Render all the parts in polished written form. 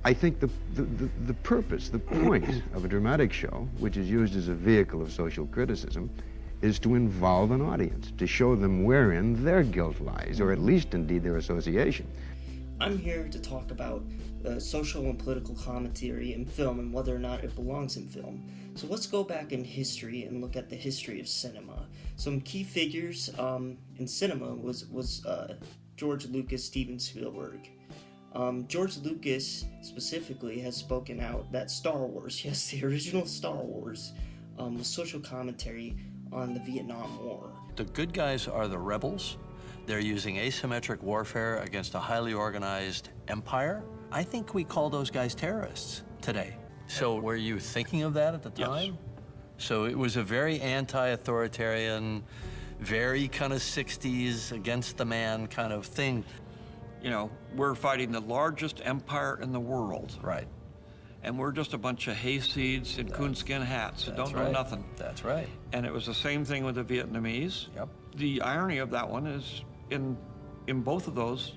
I think the purpose, the point of a dramatic show, which is used as a vehicle of social criticism, is to involve an audience, to show them wherein their guilt lies, or at least indeed their association. I'm here to talk about social and political commentary in film and whether or not it belongs in film. So let's go back in history and look at the history of cinema. Some key figures in cinema was George Lucas, Steven Spielberg. George Lucas specifically has spoken out that Star Wars, yes, the original Star Wars, was social commentary on the Vietnam War. The good guys are the rebels. They're using asymmetric warfare against a highly organized empire. I think we call those guys terrorists today. So were you thinking of that at the time? Yes. So it was a very anti-authoritarian, very kind of 60s against the man kind of thing. You know, we're fighting the largest empire in the world. Right. And we're just a bunch of hayseeds in coonskin hats that don't know nothing. That's right. And it was the same thing with the Vietnamese. Yep. The irony of that one is in both of those,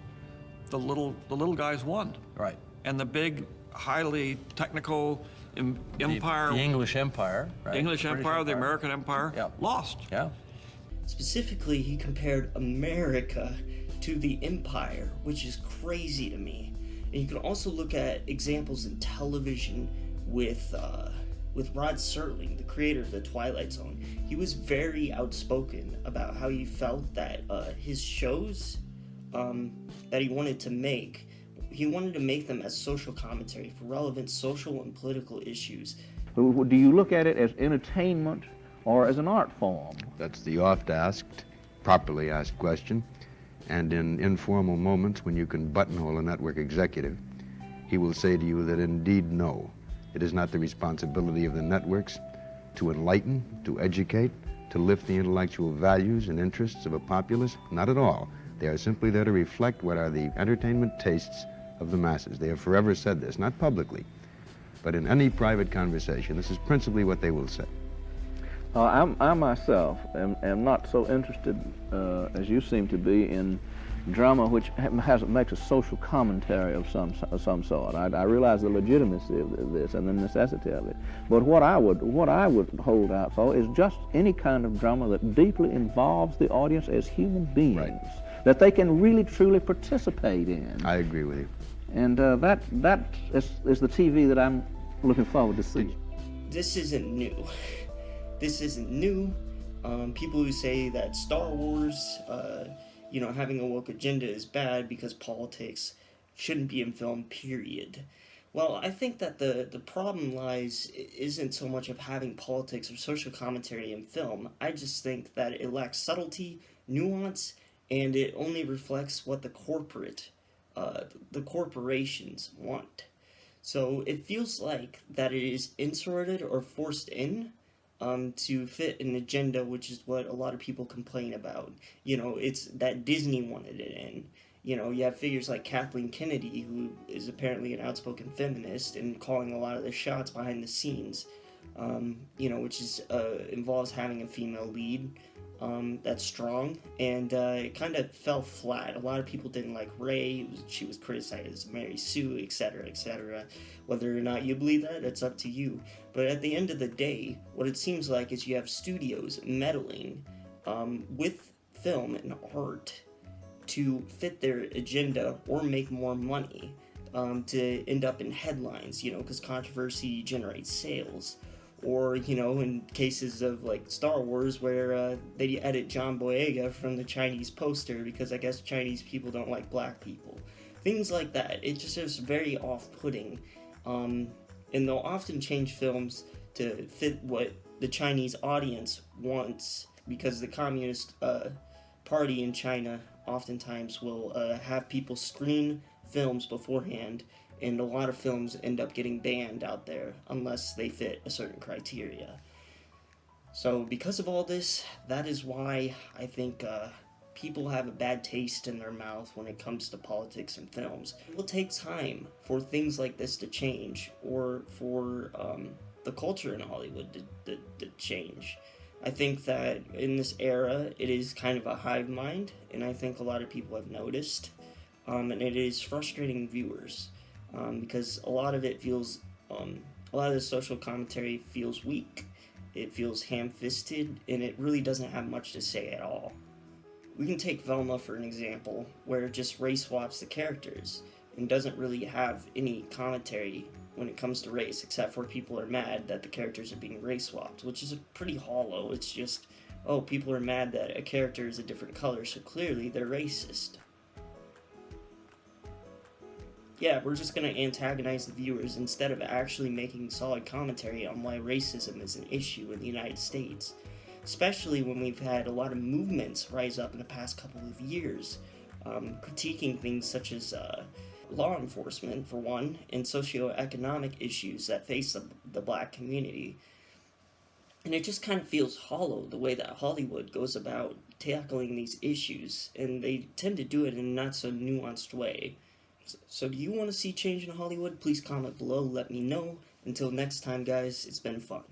the little guys won. Right. And the big, highly technical empire. The English Empire. Right? The English Empire, the American Empire, lost. Yeah. Specifically, he compared America to the empire, which is crazy to me. And you can also look at examples in television with Rod Serling, the creator of the Twilight Zone. He was very outspoken about how he felt that his shows that he wanted to make them as social commentary for relevant social and political issues. Do you look at it as entertainment or as an art form? That's the oft-asked, properly asked question. And in informal moments when you can buttonhole a network executive, he will say to you that indeed no. It is not the responsibility of the networks to enlighten, to educate, to lift the intellectual values and interests of a populace. Not at all. They are simply there to reflect what are the entertainment tastes of the masses. They have forever said this, not publicly, but in any private conversation, this is principally what they will say. I myself am not so interested as you seem to be in drama which makes a social commentary of some sort. I realize the legitimacy of this and the necessity of it. But what I would hold out for is just any kind of drama that deeply involves the audience as human beings, that they can really truly participate in. I agree with you. And that is the TV that I'm looking forward to see. This isn't new. This isn't new. People who say that Star Wars, having a woke agenda is bad because politics shouldn't be in film, period. Well, I think that the problem isn't so much of having politics or social commentary in film. I just think that it lacks subtlety, nuance, and it only reflects what the corporations want. So it feels like that it is inserted or forced in to fit an agenda, which is what a lot of people complain about. It's that Disney wanted it in. You have figures like Kathleen Kennedy, who is apparently an outspoken feminist and calling a lot of the shots behind the scenes, which involves having a female lead that's strong, and it kind of fell flat. A lot of people didn't like Rey. She was criticized as Mary Sue, etc., etc. Whether or not you believe that, it's up to you. But at the end of the day, what it seems like is you have studios meddling with film and art to fit their agenda or make more money to end up in headlines, because controversy generates sales. Or, in cases of, like, Star Wars, where they edit John Boyega from the Chinese poster because I guess Chinese people don't like black people. Things like that. It just is very off-putting. And they'll often change films to fit what the Chinese audience wants, because the Communist Party in China oftentimes will have people screen films beforehand, and a lot of films end up getting banned out there unless they fit a certain criteria. So because of all this, that is why I think people have a bad taste in their mouth when it comes to politics and films. It will take time for things like this to change, or for the culture in Hollywood to change. I think that in this era, it is kind of a hive mind, and I think a lot of people have noticed, and it is frustrating viewers. because a lot of it feels, a lot of the social commentary feels weak. It feels ham-fisted, and it really doesn't have much to say at all. We can take Velma for an example, where it just race swaps the characters, and doesn't really have any commentary when it comes to race, except for people are mad that the characters are being race swapped, which is pretty hollow. It's just, oh, people are mad that a character is a different color, so clearly they're racist. Yeah, we're just going to antagonize the viewers instead of actually making solid commentary on why racism is an issue in the United States. Especially when we've had a lot of movements rise up in the past couple of years, critiquing things such as law enforcement, for one, and socioeconomic issues that face the black community. And it just kind of feels hollow the way that Hollywood goes about tackling these issues, and they tend to do it in a not so nuanced way. So do you want to see change in Hollywood? Please comment below, let me know. Until next time, guys, it's been fun.